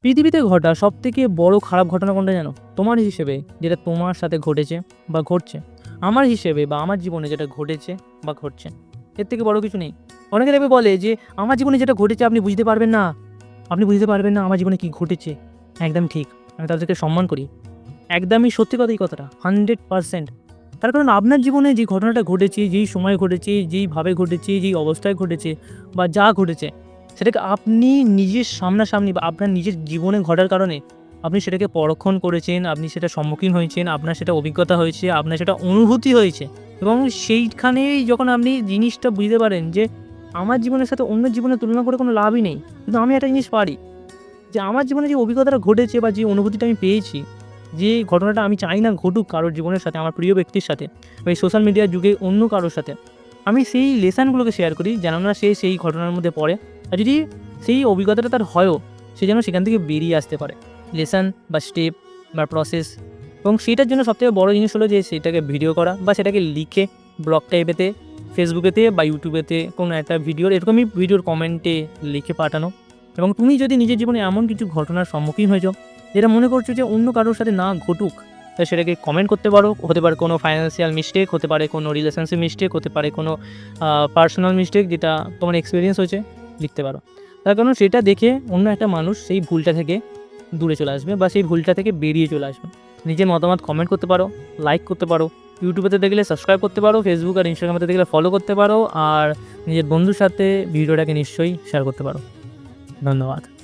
পৃথিবীতে ঘটা সবথেকে বড় খারাপ ঘটনা কোনটা জানো? তোমার হিসেবে যেটা তোমার সাথে ঘটেছে বা ঘটছে। আমার হিসেবে বা আমার জীবনে যেটা ঘটেছে বা ঘটছে। এর থেকে বড় কিছু নেই। অনেকে দেখবে বলে যে, "আমার জীবনে যেটা ঘটেছে আপনি বুঝতে পারবেন না। আপনি বুঝতে পারবেন না আমার জীবনে কি ঘটেছে।" একদম ঠিক। আমি তাদেরকে সম্মান করি। একদমই সত্যি কথা এই কথাটা। 100%। তার কারণ আপনার জীবনে যে ঘটনাটা ঘটেছে, যেই সময়ে ঘটেছে, যেইভাবে ঘটেছে, যেই অবস্থায় ঘটেছে বা যা ঘটেছে, সেটাকে আপনি নিজের সামনাসামনি বা আপনার নিজের জীবনে ঘটার কারণে আপনি সেটাকে পরক্ষণ করেছেন, আপনি সেটার সম্মুখীন হয়েছেন, আপনার সেটা অভিজ্ঞতা হয়েছে, আপনার সেটা অনুভূতি হয়েছে এবং সেইখানেই যখন আপনি জিনিসটা বুঝতে পারেন যে, আমার জীবনের সাথে অন্যের জীবনের তুলনা করে কোনো লাভই নেই। কিন্তু আমি একটা জিনিস পারি যে আমার জীবনে যে অভিজ্ঞতাটা ঘটেছে বা যে অনুভূতিটা আমি পেয়েছি, যে ঘটনাটা আমি চাই না ঘটুক কারোর জীবনের সাথে, আমার প্রিয় ব্যক্তির সাথে বা এই সোশ্যাল মিডিয়ার যুগে অন্য কারোর সাথে। আমি সেই লেসনগুলোকে শেয়ার করি যেন না সে সেই ঘটনার মধ্যে পড়ে। আর যদি সেই অভিজ্ঞতাটা তার হয়ও, সে যেন সেখান থেকে বেরিয়ে আসতে পারে। লেসন বা স্টেপ বা প্রসেস এবং সেটার জন্য সবথেকে বড় জিনিস হলো যে সেটাকে ভিডিও করা বা সেটাকে লিখে ব্লগ টাইপেতে, ফেসবুকেতে বা ইউটিউবেতে কোনো একটা ভিডিওর এরকমই ভিডিওর কমেন্টে লিখে পাঠানো। এবং তুমি যদি নিজের জীবনে এমন কিছু ঘটনার সম্মুখীন হয়েছো, যেটা মনে করছো যে অন্য কারোর সাথে না ঘটুক, তা সেটাকে কমেন্ট করতে পারো। হতে পারে কোনো ফাইন্যান্সিয়াল মিস্টেক, হতে পারে কোনো রিলেশনশিপ মিস্টেক, হতে পারে কোনো পার্সোনাল মিস্টেক যেটা তোমার এক্সপেরিয়েন্স হয়েছে, লিখতে পারো। তার কারণ সেটা দেখে অন্য একটা মানুষ সেই ভুলটা থেকে দূরে চলে আসবে বা সেই ভুলটা থেকে বেরিয়ে চলে আসবে। নিজের মতামত কমেন্ট করতে পারো, লাইক করতে পারো। ইউটিউবেতে দেখলে সাবস্ক্রাইব করতে পারো, ফেসবুক আর ইনস্টাগ্রামেতে দেখলে ফলো করতে পারো আর নিজের বন্ধুর সাথে ভিডিওটাকে নিশ্চয়ই শেয়ার করতে পারো। ধন্যবাদ।